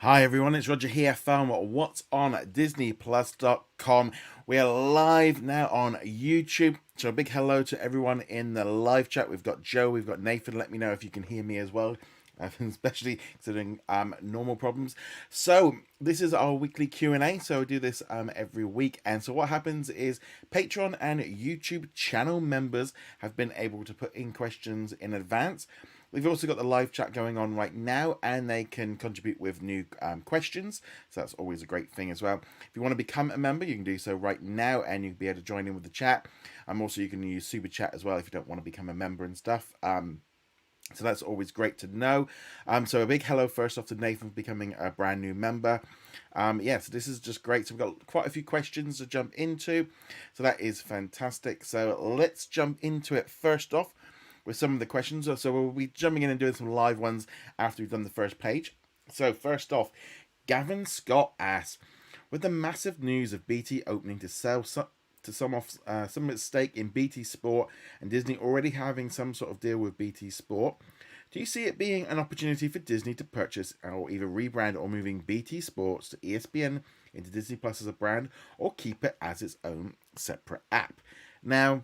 Hi everyone, it's Roger here from What's on DisneyPlus.com. We are live now on YouTube. So a big hello to everyone in the live chat. We've got Joe, we've got Nathan. Let me know if you can hear me as well, especially considering normal problems. So this is our weekly Q&A. So I do this every week. And so what happens is Patreon and YouTube channel members have been able to put in questions in advance. We've also got the live chat going on right now, and they can contribute with new questions. So that's always a great thing as well. If you want to become a member, you can do so right now, and you'll be able to join in with the chat. Also, you can use Superchat as well if you don't want to become a member and stuff. So that's always great to know. So a big hello first off to Nathan for becoming a brand new member. So this is just great. So we've got quite a few questions to jump into. So that is fantastic. So let's jump into it first off with some of the questions. So we'll be jumping in and doing some live ones after we've done the first page. So first off, Gavin Scott asks, with the massive news of BT opening to sell some of its stake in BT Sport and Disney already having some sort of deal with BT Sport, do you see it being an opportunity for Disney to purchase or either rebrand or moving BT Sports to ESPN into Disney Plus as a brand, or keep it as its own separate app? Now,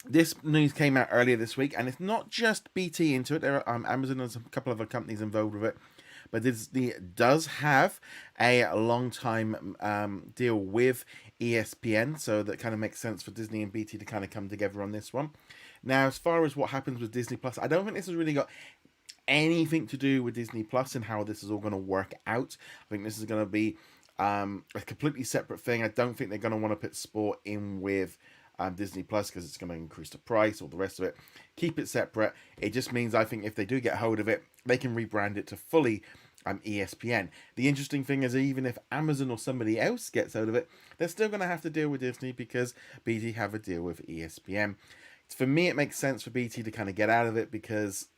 this news came out earlier this week, and it's not just BT into it. There are Amazon and a couple of other companies involved with it. But Disney does have a long time deal with ESPN, so that kind of makes sense for Disney and BT to kind of come together on this one. Now, as far as what happens with Disney Plus, I don't think this has really got anything to do with Disney Plus and how this is all going to work out. I think this is going to be a completely separate thing. I don't think they're going to want to put sport in with Disney Plus because it's going to increase the price or the rest of it. Keep it separate. It just means, I think, if they do get hold of it, they can rebrand it to fully ESPN. The interesting thing is, even if Amazon or somebody else gets hold of it, they're still going to have to deal with Disney because BT have a deal with ESPN. For me, it makes sense for BT to kind of get out of it because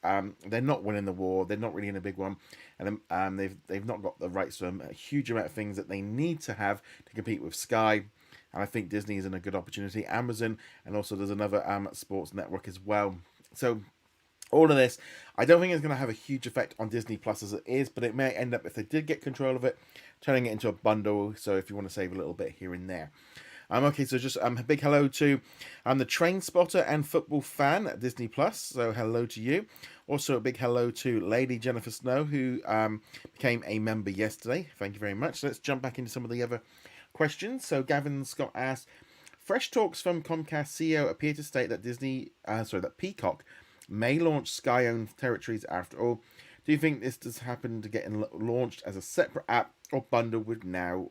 they're not winning the war. They're not really in a big one, and they've not got the rights to a huge amount of things that they need to have to compete with Sky. And I think Disney is in a good opportunity. Amazon, and also there's another sports network as well. So all of this, I don't think it's going to have a huge effect on Disney Plus as it is, but it may end up, if they did get control of it, turning it into a bundle. So if you want to save a little bit here and there. Okay, so just a big hello to the train spotter and football fan at Disney Plus. So hello to you. Also a big hello to Lady Jennifer Snow, who became a member yesterday. Thank you very much. Let's jump back into some of the other questions. So Gavin Scott asked, fresh talks from Comcast CEO appear to state that that Peacock may launch Sky-owned territories after all. Do you think this does happen to get launched as a separate app or bundled with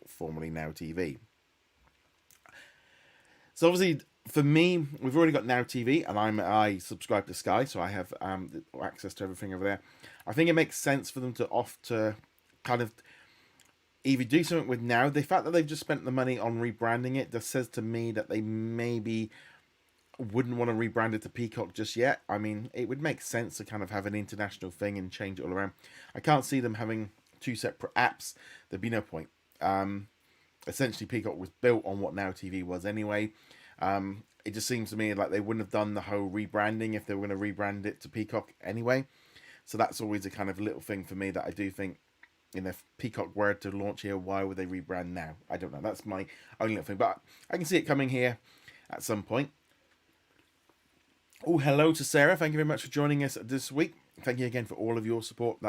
formerly Now TV? So obviously, for me, we've already got Now TV, and I subscribe to Sky, so I have access to everything over there. I think it makes sense for them to kind of either do something with Now. The fact that they've just spent the money on rebranding it just says to me that they maybe wouldn't want to rebrand it to Peacock just yet. I mean, it would make sense to kind of have an international thing and change it all around. I can't see them having two separate apps. There'd be no point. Essentially, Peacock was built on what Now TV was anyway. It just seems to me like they wouldn't have done the whole rebranding if they were going to rebrand it to Peacock anyway. So that's always a kind of little thing for me that I do think, if Peacock were to launch here, why would they rebrand now? I don't know. That's my only little thing. But I can see it coming here at some point. Oh, hello to Sarah. Thank you very much for joining us this week. Thank you again for all of your support.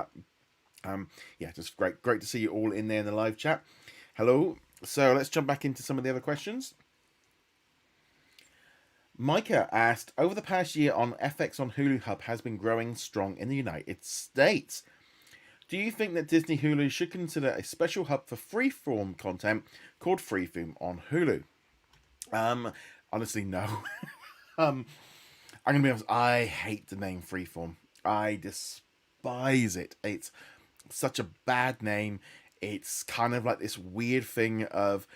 Just great to see you all in there in the live chat. Hello. So let's jump back into some of the other questions. Micah asked, over the past year on FX on Hulu Hub has been growing strong in the United States. Do you think that Disney Hulu should consider a special hub for freeform content called Freeform on Hulu? Honestly, no. I'm gonna be honest, I hate the name Freeform. I despise it. It's such a bad name. It's kind of like this weird thing of,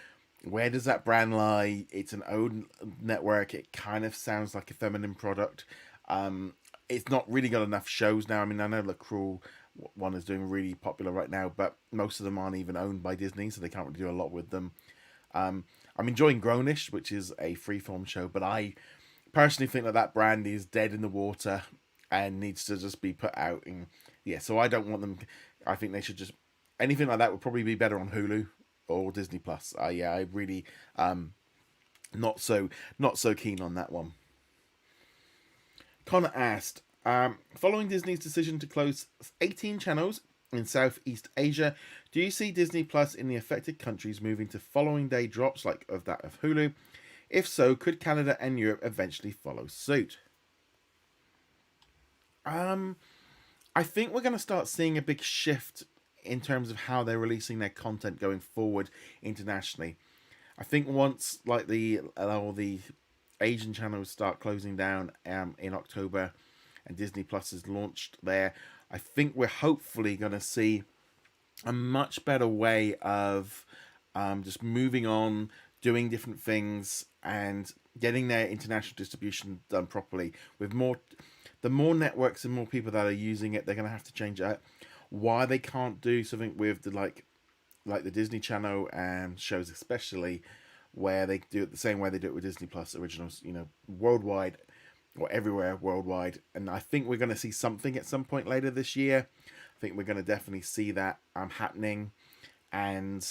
where does that brand lie? It's an old network. It kind of sounds like a feminine product. It's not really got enough shows now. I mean, I know the Cruel one is doing really popular right now, but most of them aren't even owned by Disney, so they can't really do a lot with them. I'm enjoying Grownish, which is a freeform show, but I personally think that brand is dead in the water and needs to just be put out. And yeah, so I don't want them. I think they should just anything like that would probably be better on Hulu or Disney Plus. Yeah, I really not so keen on that one. Connor asked, following Disney's decision to close 18 channels in Southeast Asia, do you see Disney Plus in the affected countries moving to following day drops like of that of Hulu? If so, could Canada and Europe eventually follow suit? I think we're going to start seeing a big shift in terms of how they're releasing their content going forward internationally. I think once like all the Asian channels start closing down in October, and Disney Plus is launched there, I think we're hopefully going to see a much better way of just moving on, doing different things, and getting their international distribution done properly. With the more networks and more people that are using it, they're going to have to change it. Why they can't do something with the like the Disney Channel and shows, especially where they do it the same way they do it with Disney Plus originals, worldwide or everywhere worldwide. And I think we're going to see something at some point later this year. I think we're going to definitely see that happening, and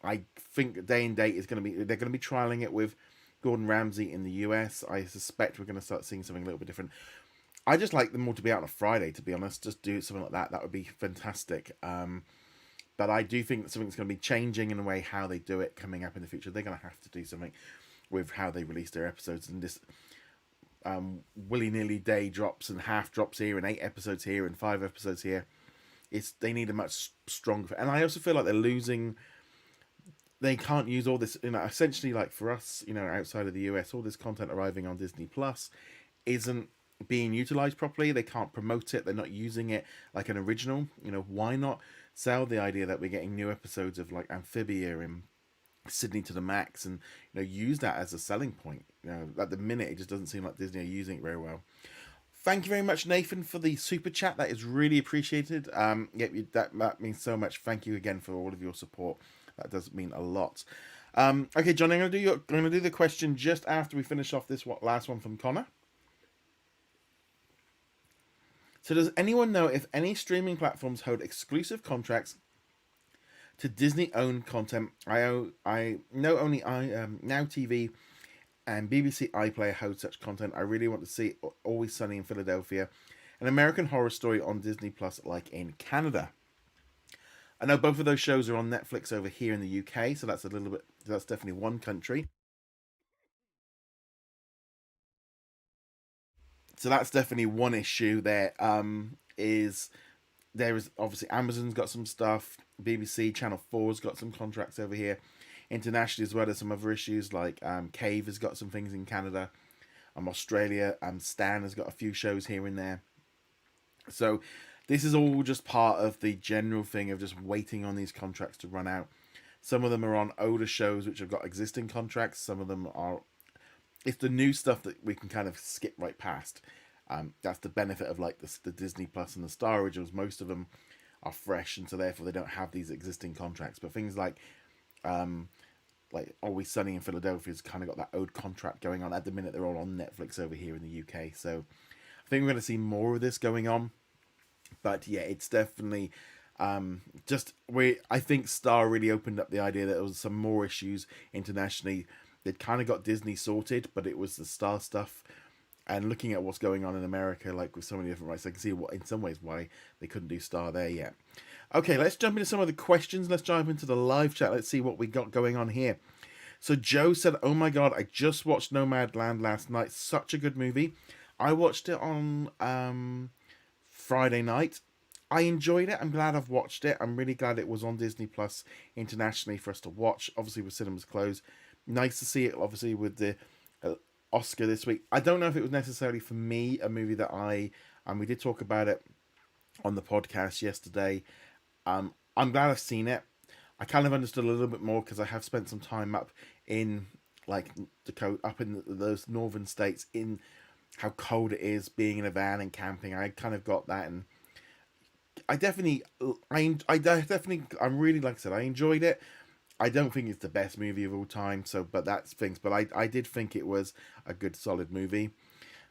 I think day and date is going to be they're going to be trialing it with Gordon Ramsay in the US. I suspect we're going to start seeing something a little bit different. I just like them all to be out on a Friday, to be honest. Just do something like that. That would be fantastic. But I do think that something's going to be changing in a way how they do it coming up in the future. They're going to have to do something with how they release their episodes, and this willy-nilly day drops and half drops here and 8 episodes here and 5 episodes here. They need a much stronger. And I also feel like they're losing. They can't use all this. Essentially, like for us, outside of the US, all this content arriving on Disney Plus isn't being utilized properly. They can't promote it. They're not using it like an original. Why not sell the idea that we're getting new episodes of like Amphibia and Sydney to the Max, and use that as a selling point. At the minute, it just doesn't seem like Disney are using it very well. Thank you very much, Nathan, for the super chat. That is really appreciated. That means so much. Thank you again for all of your support. That does mean a lot. Okay, John, I'm going to do the question just after we finish off this last one from Connor. So, does anyone know if any streaming platforms hold exclusive contracts to Disney-owned content? I know only Now TV and BBC iPlayer hold such content. I really want to see Always Sunny in Philadelphia, an American Horror Story on Disney Plus, like in Canada. I know both of those shows are on Netflix over here in the UK, so that's definitely one country. So that's definitely one issue there. There is obviously Amazon's got some stuff, BBC Channel 4's got some contracts over here. Internationally as well, there's some other issues like Cave has got some things in Canada. Australia, Stan has got a few shows here and there. So this is all just part of the general thing of just waiting on these contracts to run out. Some of them are on older shows which have got existing contracts. Some of them are... It's the new stuff that we can kind of skip right past. That's the benefit of like the Disney Plus and the Star originals. Most of them are fresh, and so therefore they don't have these existing contracts. But things like Always Sunny in Philadelphia has kind of got that old contract going on. At the minute, they're all on Netflix over here in the UK. So I think we're going to see more of this going on. But yeah, it's definitely I think Star really opened up the idea that there was some more issues internationally. They'd kind of got Disney sorted, but it was the Star stuff. And looking at what's going on in America, like with so many different rights, I can see in some ways why they couldn't do Star there yet. Okay, let's jump into some of the questions. Let's jump into the live chat. Let's see what we got going on here. So Joe said, "Oh my God, I just watched Nomadland last night. Such a good movie. I watched it on Friday night. I enjoyed it. I'm glad I've watched it. I'm really glad it was on Disney Plus internationally for us to watch. Obviously, with cinemas closed. Nice to see it, obviously, with the Oscar this week. I don't know if it was necessarily for me a movie that we did talk about it on the podcast yesterday. I'm glad I've seen it. I kind of understood a little bit more because I have spent some time up in like Dakota, up in those northern states, in how cold it is being in a van and camping. I kind of got that, and I'm really, like I said, I enjoyed it. I don't think it's the best movie of all time, but that's things. But I did think it was a good, solid movie.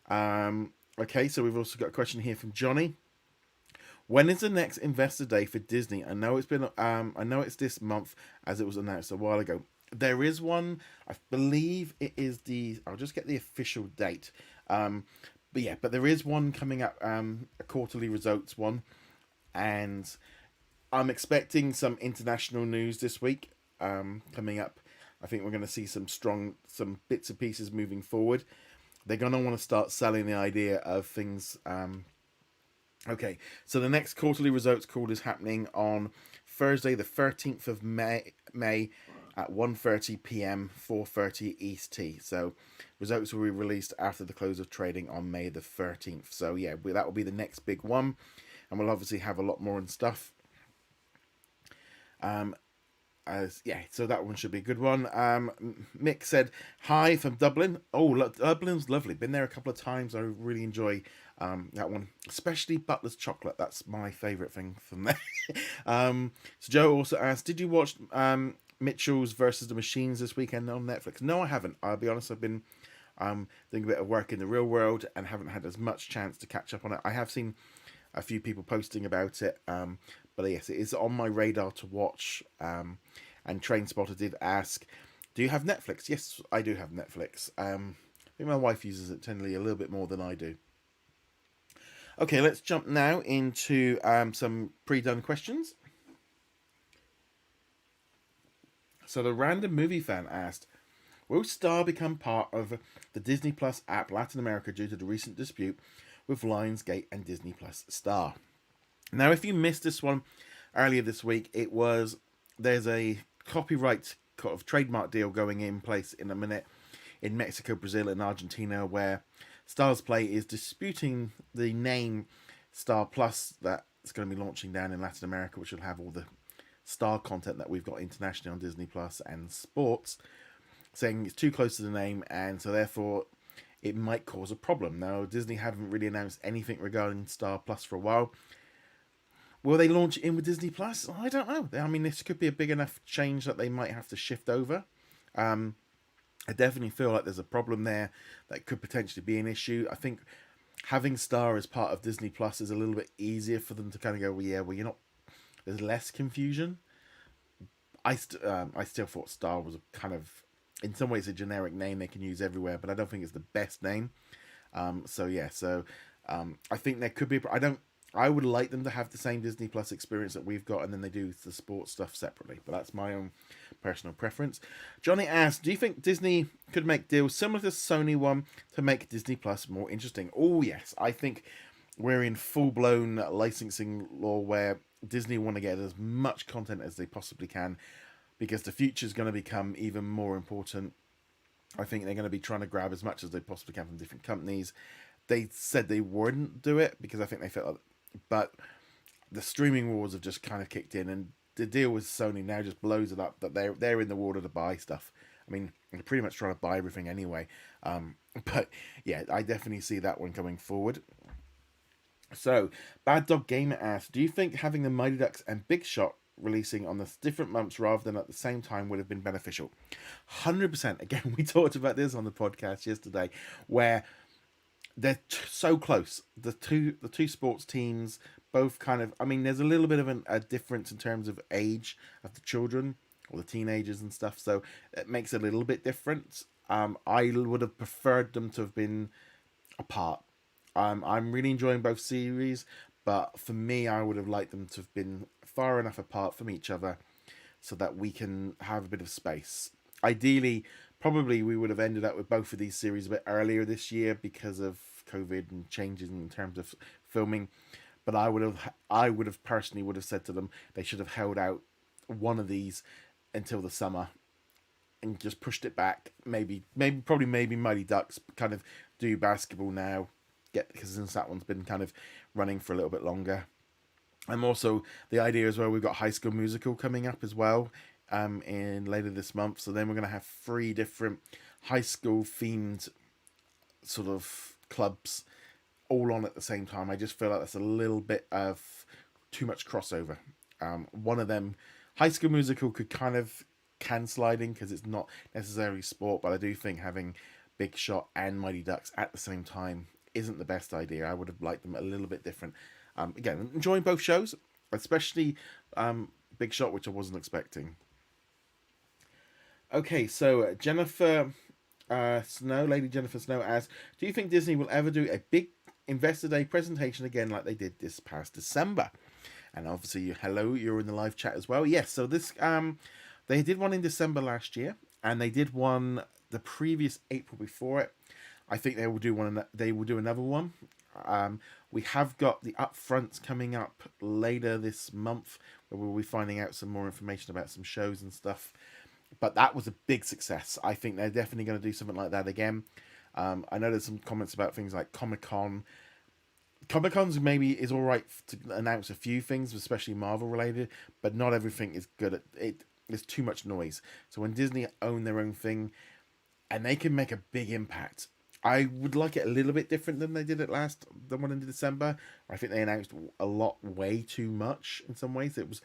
Okay, so we've also got a question here from Johnny. When is the next investor day for Disney? I know it's this month as it was announced a while ago. There is one. I believe it is the. I'll just get the official date. Um, but yeah, but there is one coming up. A quarterly results one, and I'm expecting some international news this week. Coming up, I think we're going to see some bits and pieces moving forward. They're going to want to start selling the idea of things. Okay, so the next quarterly results call is happening on Thursday, the 13th of May at 1:30 p.m., 4:30 EST. So results will be released after the close of trading on May the 13th. So yeah, that will be the next big one, and we'll obviously have a lot more and stuff. So that one should be a good one. Mick said hi from Dublin. Oh, Dublin's lovely. Been there a couple of times. I really enjoy that one, especially Butler's chocolate. That's my favourite thing from there. So Joe also asked, did you watch Mitchell's versus the Machines this weekend on Netflix? No, I haven't. I'll be honest. I've been doing a bit of work in the real world and haven't had as much chance to catch up on it. I have seen a few people posting about it. But yes, it is on my radar to watch. And Trainspotter did ask, do you have Netflix? Yes, I do have Netflix. I think my wife uses it generally a little bit more than I do. Okay, let's jump now into some pre-done questions. So the random movie fan asked, will Star become part of the Disney Plus app Latin America due to the recent dispute with Lionsgate and Disney Plus Star? Now, if you missed this one earlier this week, there's a copyright kind of trademark deal going in place in a minute in Mexico, Brazil, and Argentina, where Stars Play is disputing the name Star Plus that's going to be launching down in Latin America, which will have all the Star content that we've got internationally on Disney Plus and sports, saying it's too close to the name, and so therefore it might cause a problem. Now, Disney haven't really announced anything regarding Star Plus for a while. Will they launch it in with Disney Plus? I don't know. I mean, this could be a big enough change that they might have to shift over. I definitely feel like there's a problem there that could potentially be an issue. I think having Star as part of Disney Plus is a little bit easier for them to kind of go, well, yeah, well, you're not. There's less confusion. I still thought Star was a kind of, in some ways, a generic name they can use everywhere, but I don't think it's the best name. I think there could be. I would like them to have the same Disney Plus experience that we've got, and then they do the sports stuff separately. But that's my own personal preference. Johnny asked, do you think Disney could make deals similar to Sony one to make Disney Plus more interesting? Oh, yes. I think we're in full-blown licensing law where Disney want to get as much content as they possibly can, because the future is going to become even more important. I think they're going to be trying to grab as much as they possibly can from different companies. They said they wouldn't do it because I think they felt like, but the streaming wars have just kind of kicked in, and the deal with Sony now just blows it up that they're in the water to buy stuff. I mean, they're pretty much trying to buy everything anyway. But yeah, I definitely see that one coming forward. So, Bad Dog Gamer asked, do you think having the Mighty Ducks and Big Shot releasing on the different months rather than at the same time would have been beneficial? 100%. Again, we talked about this on the podcast yesterday, where they're so close. The two sports teams both kind of. I mean, there's a little bit of a difference in terms of age of the children or the teenagers and stuff, so it makes it a little bit different. I would have preferred them to have been apart. I'm really enjoying both series, but for me, I would have liked them to have been far enough apart from each other so that we can have a bit of space. Ideally, probably we would have ended up with both of these series a bit earlier this year because of COVID and changes in terms of filming. But I would have personally said to them they should have held out one of these until the summer and just pushed it back. Maybe Mighty Ducks kind of do basketball now, because since that one's been kind of running for a little bit longer. And also the idea as well, we've got High School Musical coming up as well. In later this month, so then we're going to have 3 different high school themed sort of clubs all on at the same time. I just feel like that's a little bit of too much crossover. One of them, High School Musical, could kind of slide in because it's not necessarily sport, but I do think having Big Shot and Mighty Ducks at the same time isn't the best idea. I would have liked them a little bit different. Again, enjoying both shows, especially Big Shot, which I wasn't expecting. Okay, so Jennifer Snow, Lady Jennifer Snow asks, do you think Disney will ever do a big Investor Day presentation again like they did this past December? And obviously, hello, you're in the live chat as well. Yes, so this they did one in December last year, and they did one the previous April before it. I think they will do one. They will do another one. We have got the upfronts coming up later this month, where we'll be finding out some more information about some shows and stuff. But that was a big success. I think they're definitely going to do something like that again. I know there's some comments about things like Comic Con. Comic Con's maybe is all right to announce a few things, especially Marvel related, but not everything is good at it. There's too much noise. So when Disney own their own thing, and they can make a big impact. I would like it a little bit different than they did it the one in December. I think they announced a lot, way too much in some ways. It was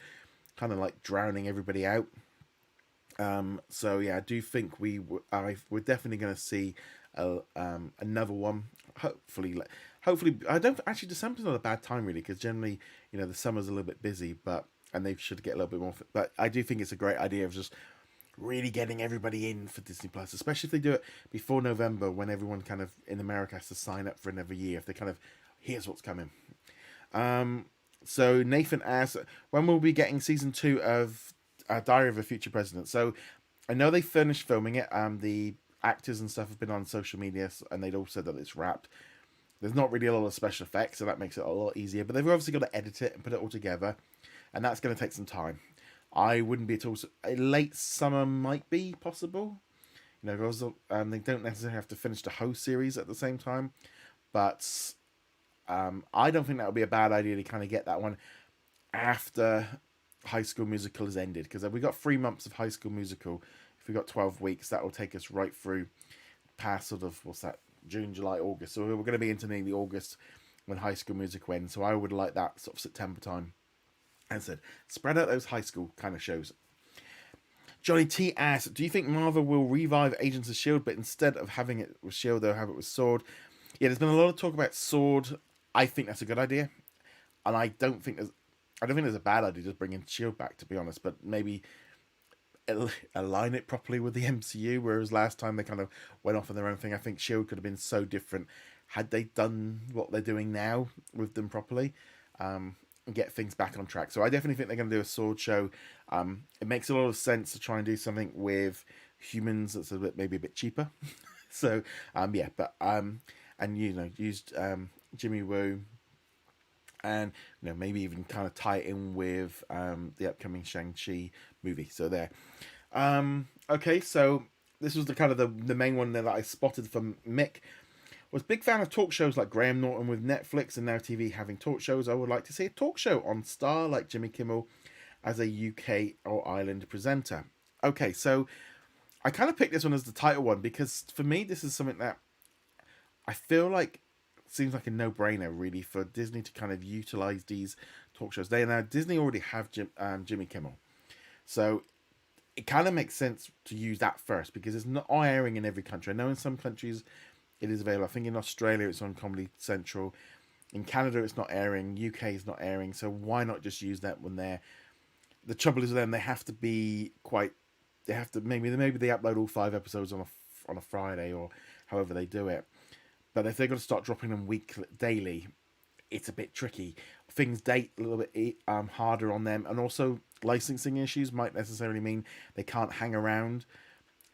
kind of like drowning everybody out. So yeah, I do think we're definitely going to see another one. Hopefully, I don't actually. December's not a bad time really, because generally, the summer's a little bit busy, and they should get a little bit more. But I do think it's a great idea of just really getting everybody in for Disney Plus, especially if they do it before November, when everyone kind of in America has to sign up for another year. If they kind of, here's what's coming. So Nathan asks, when will we be getting season 2 of Diary of a Future President? So I know they finished filming it. The actors and stuff have been on social media, and they'd all said that it's wrapped. There's not really a lot of special effects, so that makes it a lot easier. But they've obviously got to edit it and put it all together, and that's going to take some time. I wouldn't be at all. A late summer might be possible. Because they don't necessarily have to finish the whole series at the same time. But I don't think that would be a bad idea to kind of get that one after High School Musical has ended. Because if we got 3 months of High School Musical, if we got 12 weeks, that will take us right through past sort of, what's that, June, July, August. So we're going to be into nearly August when High School Musical ends. So I would like that sort of September time. As I said, spread out those high school kind of shows. Johnny T asks, do you think Marvel will revive Agents of S.H.I.E.L.D., but instead of having it with S.H.I.E.L.D., they'll have it with S.W.O.R.D.? Yeah, there's been a lot of talk about S.W.O.R.D. I think that's a good idea. And I don't think there's a bad idea just bringing S.H.I.E.L.D. back, to be honest. But maybe align it properly with the MCU, whereas last time they kind of went off on their own thing. I think S.H.I.E.L.D. could have been so different had they done what they're doing now with them properly. And get things back on track. So I definitely think they're going to do a S.W.O.R.D. show. It makes a lot of sense to try and do something with humans that's maybe a bit cheaper. So yeah, but and used Jimmy Woo, and maybe even kind of tie it in with the upcoming Shang-Chi movie. So there. Okay, so this was the kind of the main one that I spotted from Mick. Was a big fan of talk shows like Graham Norton with Netflix and Now TV having talk shows. I would like to see a talk show on Star like Jimmy Kimmel as a UK or Ireland presenter. Okay, so I kind of picked this one as the title one because for me this is something that I feel like seems like a no-brainer really for Disney to kind of utilize these talk shows. Disney already have Jimmy Kimmel, so it kind of makes sense to use that first because it's not airing in every country. I know in some countries it is available. I think in Australia it's on Comedy Central. In Canada it's not airing. UK is not airing. So why not just use that when they're... The trouble is with them, they have to be quite... They have to... Maybe they upload all 5 episodes on a Friday or however they do it. But if they're going to start dropping them daily, it's a bit tricky. Things date a little bit harder on them. And also licensing issues might necessarily mean they can't hang around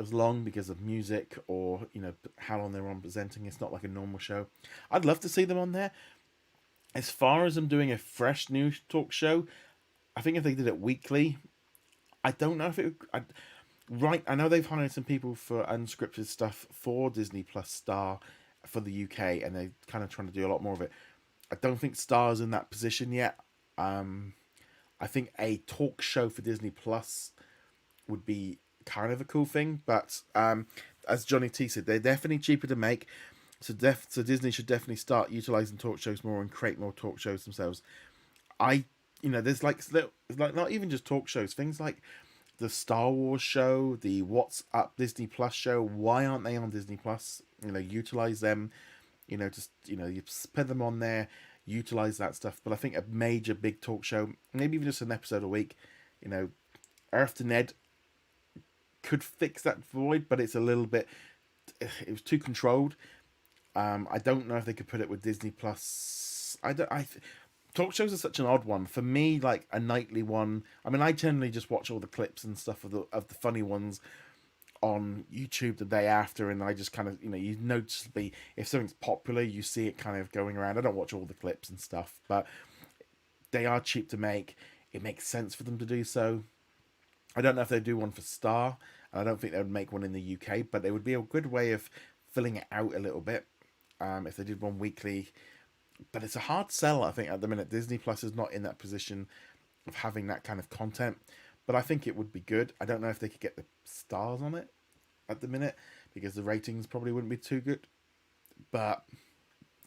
as long because of music or how long they're on presenting. It's not like a normal show. I'd love to see them on there. As far as them doing a fresh new talk show, I think if they did it weekly, I don't know if it would... I know they've hired some people for unscripted stuff for Disney Plus Star for the UK, and they're kind of trying to do a lot more of it. I don't think Star's in that position yet. I think a talk show for Disney Plus would be kind of a cool thing, but as Johnny T said, they're definitely cheaper to make, so Disney should definitely start utilizing talk shows more and create more talk shows themselves. There's like not even just talk shows, things like the Star Wars show, the What's Up Disney Plus show. Why aren't they on Disney Plus? Utilize them. You put them on there. utilize that stuff. But I think a major big talk show, maybe even just an episode a week, you know, Earth to Ned could fix that void, but it's a little bit, it was too controlled. I don't know if they could put it with Disney Plus. Talk shows are such an odd one for me. Like a nightly one. I mean, I generally just watch all the clips and stuff of the funny ones on YouTube the day after, and I just kind of, you noticeably, if something's popular, you see it kind of going around. I don't watch all the clips and stuff, but they are cheap to make. It makes sense for them to do so. I don't know if they do one for Star, and I don't think they would make one in the UK, but they would be a good way of filling it out a little bit if they did one weekly. But it's a hard sell, I think, at the minute. Disney Plus is not in that position of having that kind of content, but I think it would be good. I don't know if they could get the stars on it at the minute, because the ratings probably wouldn't be too good. But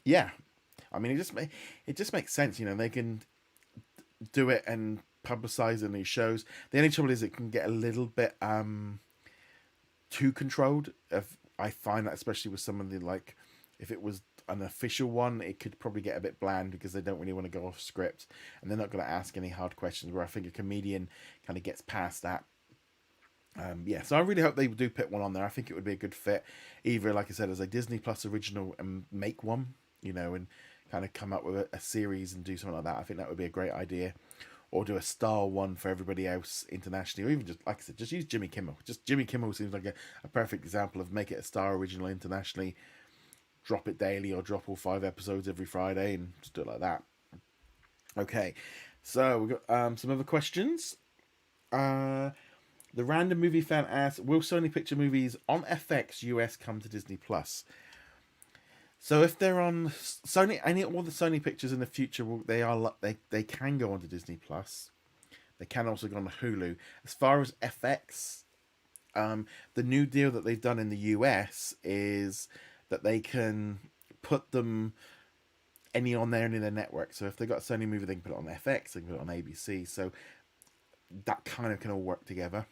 yeah, I mean, it just makes sense. They can do it and publicize in these shows. The only trouble is it can get a little bit too controlled. I find that, especially with some of the, like, if it was an official one, it could probably get a bit bland because they don't really want to go off script, and they're not going to ask any hard questions, where I think a comedian kind of gets past that. Yeah, so I really hope they do put one on there. I think it would be a good fit, either, like I said, as a Disney Plus original and make one, and kind of come up with a series and do something like that. I think that would be a great idea. Or do a Star one for everybody else internationally, or even just, like I said, just use Jimmy Kimmel. Just Jimmy Kimmel seems like a perfect example of make it a Star original internationally, drop it daily, or drop all 5 episodes every Friday, and just do it like that. Okay, so we've got some other questions. The random movie fan asks, will Sony Picture movies on FX US come to Disney Plus? So if they're on Sony, all the Sony pictures in the future, they can go onto Disney Plus. They can also go on Hulu. As far as FX, the new deal that they've done in the US is that they can put them any on there, any of their network. So if they've got a Sony movie, they can put it on FX, they can put it on ABC. So that kind of can all work together.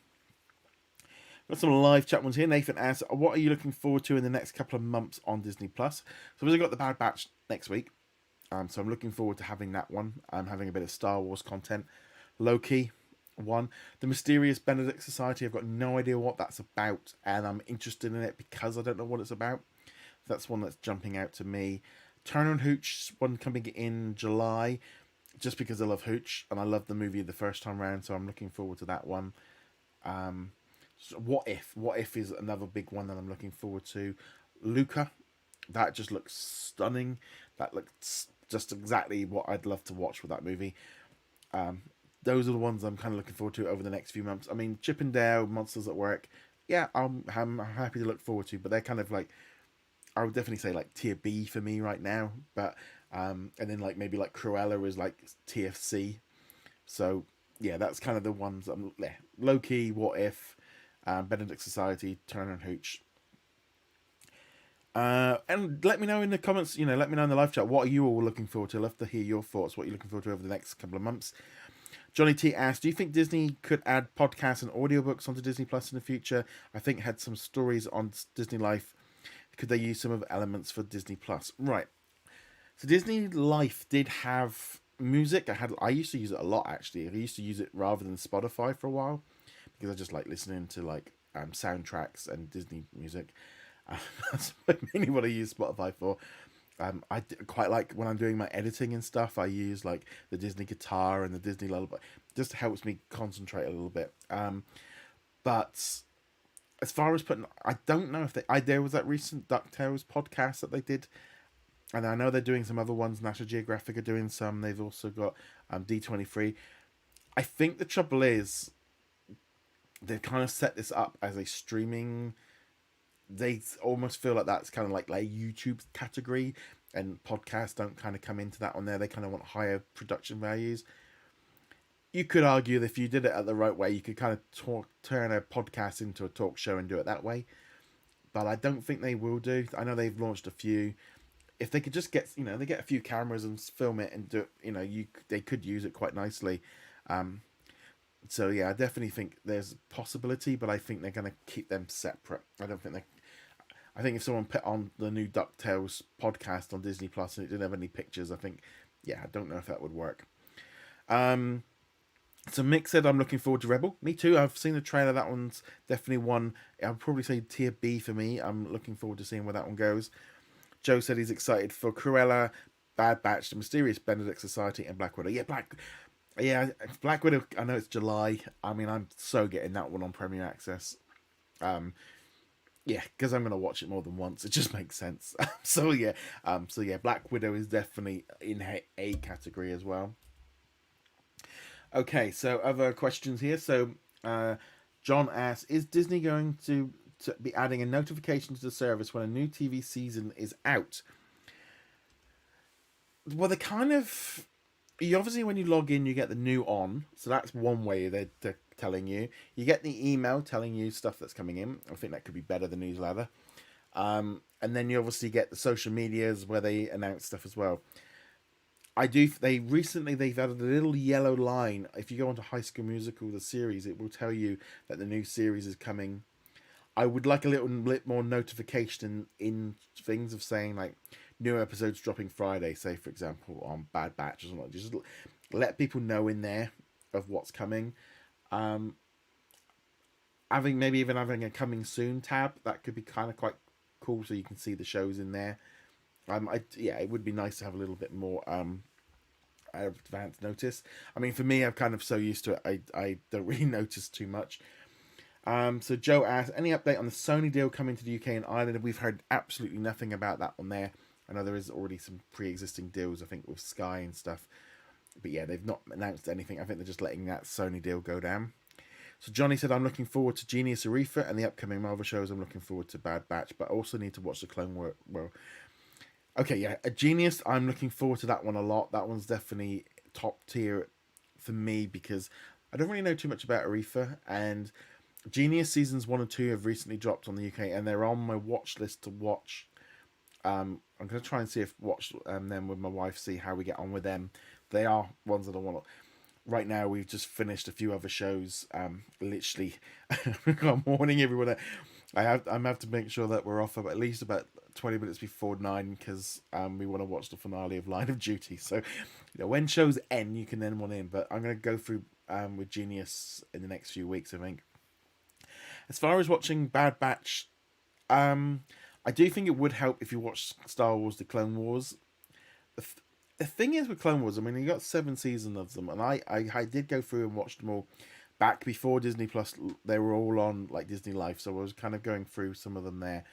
Got some live chat ones here. Nathan asks, what are you looking forward to in the next couple of months on Disney Plus? So we've got the Bad Batch next week. So I'm looking forward to having that one. I'm having a bit of Star Wars content. Loki, one. The Mysterious Benedict Society, I've got no idea what that's about, and I'm interested in it because I don't know what it's about. That's one that's jumping out to me. Turner and Hooch, one coming in July, just because I love Hooch, and I loved the movie the first time around, so I'm looking forward to that one. So What If is another big one that I'm looking forward to. Luca, that just looks stunning. That looks just exactly what I'd love to watch with that movie. Those are the ones I'm kind of looking forward to over the next few months. I mean, Chip and Dale, Monsters at Work, yeah, I'm happy to look forward to, but they're kind of like, I would definitely say like tier B for me right now. But and then like maybe like Cruella is like tier C. So yeah, that's kind of the ones I'm Loki, What If, Benedict Society, Turner and Hooch. And let me know in the comments, let me know in the live chat, what are you all looking forward to? I'd love to hear your thoughts, what you're looking forward to over the next couple of months. Johnny T asked, do you think Disney could add podcasts and audiobooks onto Disney Plus in the future? I think had some stories on Disney Life. Could they use some of the elements for Disney Plus? Right. So Disney Life did have music. I used to use it a lot, actually. I used to use it rather than Spotify for a while, because I just like listening to like soundtracks and Disney music. That's mainly what I use Spotify for. I quite like when I'm doing my editing and stuff, I use like the Disney guitar and the Disney lullaby. It just helps me concentrate a little bit. But as far as putting, I don't know if there was that recent DuckTales podcast that they did, and I know they're doing some other ones. National Geographic are doing some. They've also got D23. I think the trouble is they've kind of set this up as a streaming. They almost feel like that's kind of like YouTube category, and podcasts don't kind of come into that on there. They kind of want higher production values. You could argue that if you did it at the right way, you could kind of turn a podcast into a talk show and do it that way. But I don't think they will do. I know they've launched a few. If they could just get, they get a few cameras and film it and do it, they could use it quite nicely. So yeah, I definitely think there's a possibility, but I think they're going to keep them separate. I think if someone put on the new DuckTales podcast on Disney Plus and it didn't have any pictures, I think yeah, I don't know if that would work. So Mick said, I'm looking forward to Rebel. Me too. I've seen the trailer. That one's definitely one. I'll probably say tier B for me. I'm looking forward to seeing where that one goes. Joe said he's excited for Cruella, Bad Batch, The Mysterious Benedict Society, and Black Widow. Yeah, Black Widow. I know it's July. I mean, I'm so getting that one on Premier Access. Yeah, because I'm gonna watch it more than once. It just makes sense. So yeah, Black Widow is definitely in A category as well. Okay, so other questions here. So John asks, is Disney going to be adding a notification to the service when a new TV season is out? Well, they kind of. You obviously, when you log in, you get the new on. So that's one way they're telling you. You get the email telling you stuff that's coming in. I think that could be better than newsletter. And then you obviously get the social medias where they announce stuff as well. I do. They've added a little yellow line. If you go onto High School Musical, the series, it will tell you that the new series is coming. I would like a little bit more notification in things of saying like new episodes dropping Friday, say for example on Bad Batch or something. Just let people know in there of what's coming. Um, having a coming soon tab that could be kind of quite cool, so you can see the shows in there. It would be nice to have a little bit more advanced notice. I mean, for me, I'm kind of so used to it, I don't really notice too much. So Joe asked, any update on the Sony deal coming to the UK and Ireland? We've heard absolutely nothing about that one there. I know there is already some pre-existing deals, I think, with Sky and stuff. But yeah, they've not announced anything. I think they're just letting that Sony deal go down. So Johnny said, I'm looking forward to Genius Aretha and the upcoming Marvel shows. I'm looking forward to Bad Batch, but I also need to watch the Clone War. Well, okay, yeah, a Genius. I'm looking forward to that one a lot. That one's definitely top tier for me because I don't really know too much about Aretha, and Genius seasons 1 and 2 have recently dropped on the UK, and they're on my watch list to watch. I'm gonna try and see if watch them with my wife, see how we get on with them. They are ones that I want to. Right now, we've just finished a few other shows. Literally, I'm warning everyone. I'm have to make sure that we're off at least about 20 minutes before 9 because we want to watch the finale of Line of Duty. So, when shows end, you can then want in. But I'm gonna go through with Genius in the next few weeks, I think. As far as watching Bad Batch, I do think it would help if you watch Star Wars: The Clone Wars. The thing is with Clone Wars, I mean, you got 7 seasons of them, and I did go through and watch them all back before Disney Plus. They were all on like Disney Life, so I was kind of going through some of them there.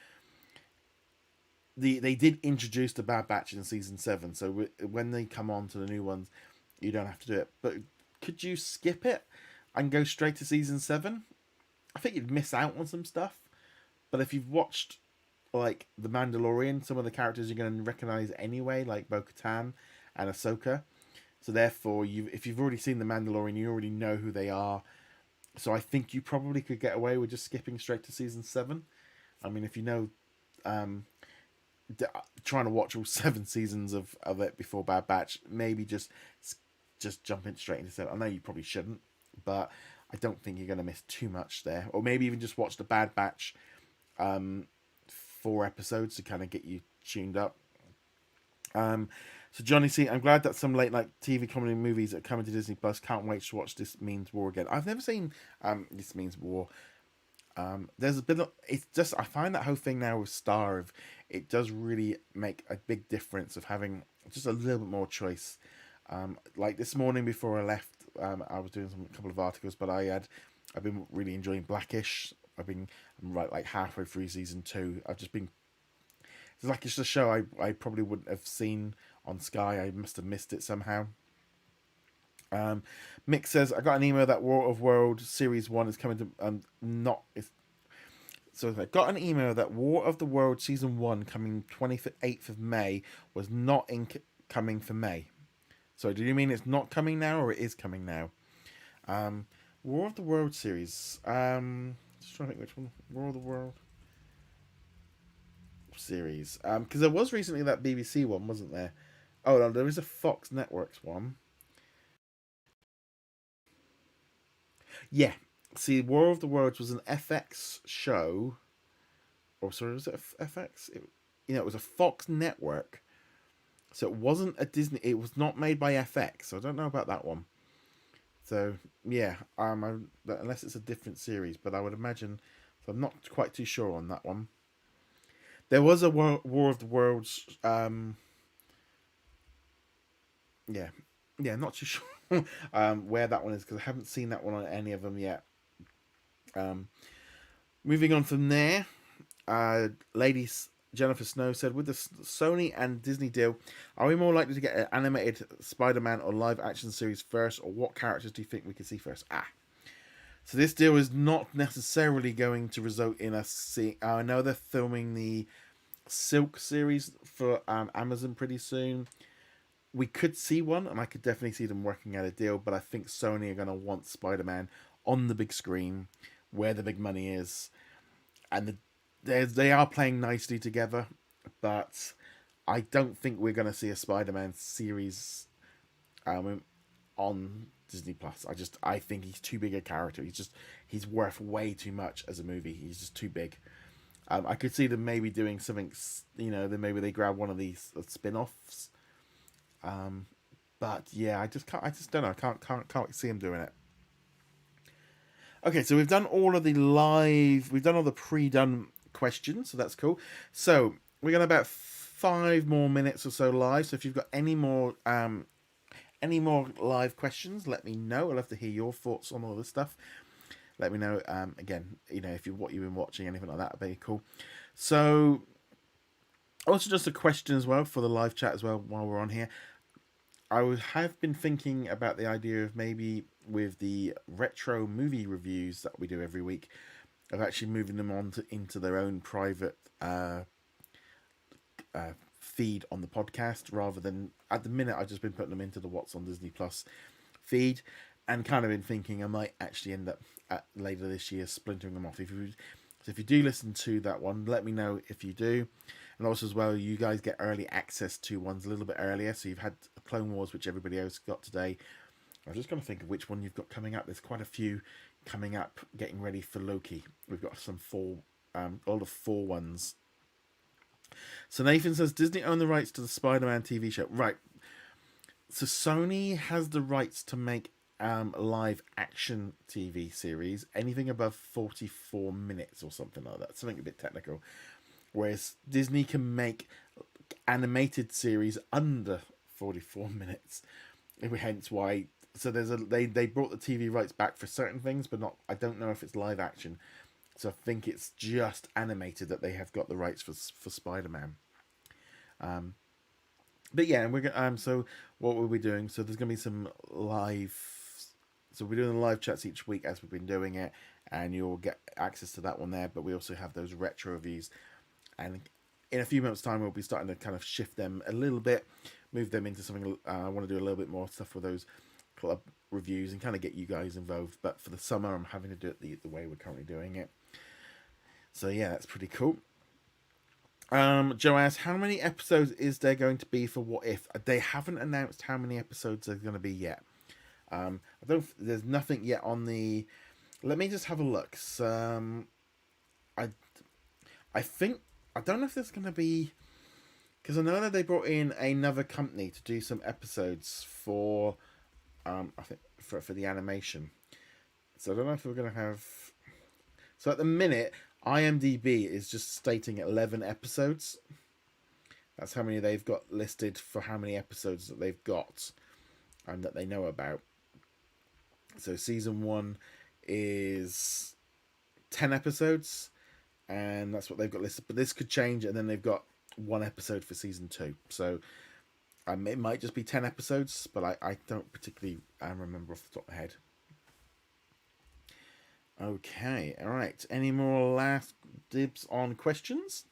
They did introduce the Bad Batch in season 7, so when they come on to the new ones, you don't have to do it. But could you skip it and go straight to season 7? I think you'd miss out on some stuff. But if you've watched like The Mandalorian, some of the characters you're going to recognize anyway, like Bo-Katan and Ahsoka. So therefore, if you've already seen The Mandalorian, you already know who they are. So I think you probably could get away with just skipping straight to season 7. I mean, if you know, trying to watch all 7 seasons of it before Bad Batch, maybe just jump in straight into 7. I know you probably shouldn't, but I don't think you're going to miss too much there. Or maybe even just watch the Bad Batch 4 episodes to kind of get you tuned up. So Johnny C, I'm glad that some late night TV comedy movies are coming to Disney Plus. Can't wait to watch This Means War again. I've never seen This Means War. There's a bit of, it's just, I find that whole thing now with Star, it does really make a big difference of having just a little bit more choice. Like this morning before I left, I was doing a couple of articles, but I've been really enjoying Blackish. I'm right like halfway through season 2. I've just been, it's just a show I probably wouldn't have seen on Sky. I must have missed it somehow. Mick says, I got an email that War of World Series 1 is coming to so I got an email that War of the World Season 1 coming 28th of May was not coming for May. So do you mean it's not coming now or it is coming now? War of the World series. Just trying to think which one. War of the World series. Because there was recently that BBC one, wasn't there? Oh no, there is a Fox Networks one. Yeah. See, War of the Worlds was an FX show. Or sorry, was it FX? It was a Fox network So it wasn't a Disney. It was not made by FX. So I don't know about that one. So yeah, unless it's a different series, but I would imagine. So I'm not quite too sure on that one. There was a War of the Worlds. Yeah, yeah, not too sure where that one is because I haven't seen that one on any of them yet. Um, Moving on from there, Lady Jennifer Snow said, with the Sony and Disney deal, are we more likely to get an animated Spider-Man or live-action series first, or what characters do you think we could see first? So this deal is not necessarily going to result in us seeing... I know they're filming the Silk series for Amazon pretty soon. We could see one, and I could definitely see them working out a deal, but I think Sony are going to want Spider-Man on the big screen, where the big money is, and they are playing nicely together, but I don't think we're going to see a Spider-Man series on Disney Plus. I think he's too big a character. He's worth way too much as a movie. He's just too big. I could see them maybe doing something. Then maybe they grab one of these spin-offs. But yeah, I just don't know. I can't see him doing it. Okay, so we've done all the pre-done questions, so that's cool. So we're gonna about 5 more minutes or so live. So if you've got any more live questions, let me know. I'd love to hear your thoughts on all this stuff. Let me know. Again, if what you've been watching, anything like that, would be cool. So also just a question as well for the live chat as well while we're on here. I have been thinking about the idea of maybe with the retro movie reviews that we do every week, of actually moving them on into their own private feed on the podcast, rather than at the minute I've just been putting them into the What's on Disney Plus feed, and kind of been thinking I might actually end up later this year splintering them off. If you do listen to that one, let me know if you do. And also as well, you guys get early access to ones a little bit earlier. So you've had Clone Wars, which everybody else got today. I'm just going to think of which one you've got coming up. There's quite a few coming up, getting ready for Loki. We've got some all the 4 ones. So Nathan says, Disney own the rights to the Spider-Man TV show. Right. So Sony has the rights to make live action TV series, anything above 44 minutes or something like that. Something a bit technical. Whereas Disney can make animated series under 44 minutes. Hence why. So they brought the TV rights back for certain things, but not. I don't know if it's live action. So I think it's just animated that they have got the rights for Spider-Man. But yeah, we're gonna. So what were we doing? So there's gonna be some live. So we're doing the live chats each week as we've been doing it, and you'll get access to that one there. But we also have those retro reviews. And in a few months' time, we'll be starting to kind of shift them a little bit, move them into something. I want to do a little bit more stuff with those club reviews and kind of get you guys involved. But for the summer, I'm having to do it the way we're currently doing it. So yeah, that's pretty cool. Joe asks, how many episodes is there going to be for What If? They haven't announced how many episodes there's going to be yet. There's nothing yet on the. Let me just have a look. So, I think. I don't know if there's going to be, because I know that they brought in another company to do some episodes for, I think for the animation. So I don't know if we're going to have. So at the minute, IMDb is just stating 11 episodes. That's how many they've got listed for how many episodes that they've got and that they know about. So season 1 is 10 episodes. And that's what they've got listed. But this could change, and then they've got 1 episode for season 2. So it might just be 10 episodes, but I don't particularly remember off the top of my head. Okay, all right. Any more last dibs on questions?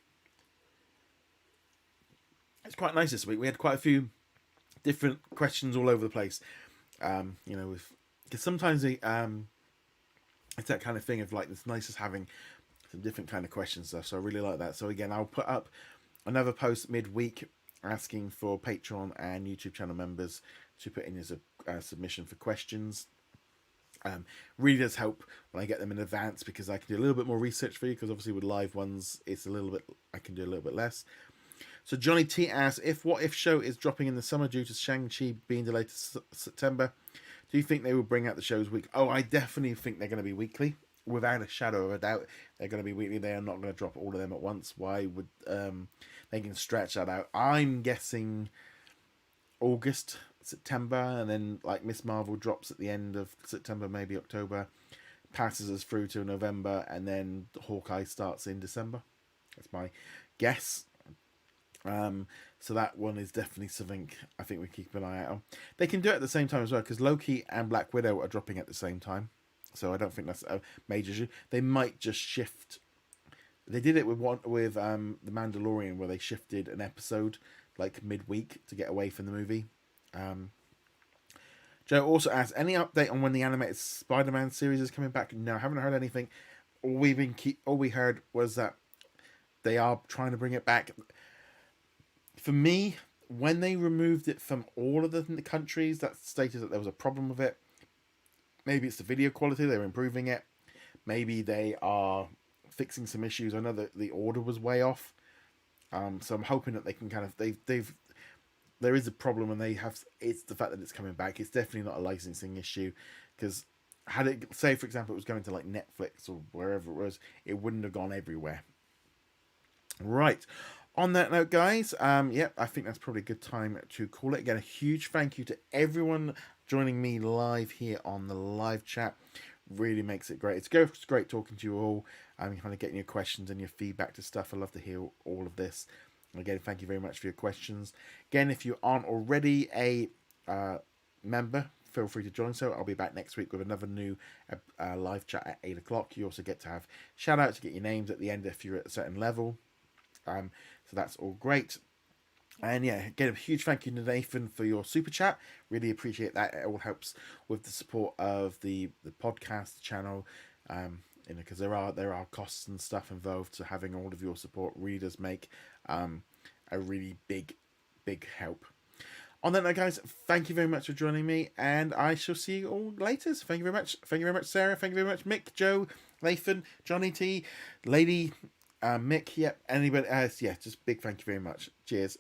It's quite nice this week. We had quite a few different questions all over the place. Because sometimes it's that kind of thing of like, it's nice as having some different kind of questions stuff. So I really like that. So again, I'll put up another post midweek asking for Patreon and YouTube channel members to put in as a submission for questions. Really does help when I get them in advance, because I can do a little bit more research for you, because obviously with live ones it's a little bit, I can do a little bit less. So Johnny T asks, if What If show is dropping in the summer due to Shang-Chi being delayed to September, do you think they will bring out the shows week? Oh, I definitely think they're going to be weekly. Without a shadow of a doubt, they're going to be weekly. They are not going to drop all of them at once. Why would they can stretch that out? I'm guessing August, September, and then like Miss Marvel drops at the end of September, maybe October, passes us through to November, and then Hawkeye starts in December. That's my guess. So that one is definitely something I think we keep an eye out on. They can do it at the same time as well, because Loki and Black Widow are dropping at the same time. So I don't think that's a major issue. They might just shift. They did it with The Mandalorian, where they shifted an episode like midweek to get away from the movie. Joe also asks, any update on when the animated Spider-Man series is coming back? No, I haven't heard anything. All we heard was that they are trying to bring it back. For me, when they removed it from all of the countries that stated that there was a problem with it, maybe it's the video quality, they're improving it. Maybe they are fixing some issues. I know that the order was way off. So I'm hoping that they can kind of there is a problem, and it's the fact that it's coming back. It's definitely not a licensing issue, because had it, say for example, it was going to like Netflix or wherever it was, it wouldn't have gone everywhere. Right. On that note, guys, I think that's probably a good time to call it. Again, a huge thank you to everyone joining me live here on the live chat. Really makes it great. It's great talking to you all. I'm kind of getting your questions and your feedback to stuff. I love to hear all of this. Again, thank you very much for your questions. Again, if you aren't already a member, feel free to join. So I'll be back next week with another new live chat at 8 o'clock. You also get to have shout outs to get your names at the end if you're at a certain level. So that's all great. And yeah, again, a huge thank you to Nathan for your super chat. Really appreciate that. It all helps with the support of the podcast channel. Because there are costs and stuff involved. So having all of your support really does make a really big help. On that note, guys, thank you very much for joining me, and I shall see you all later. So thank you very much. Thank you very much, Sarah. Thank you very much, Mick, Joe, Nathan, Johnny T, Lady, Mick. Yep, anybody else? Yeah, just big thank you very much. Cheers.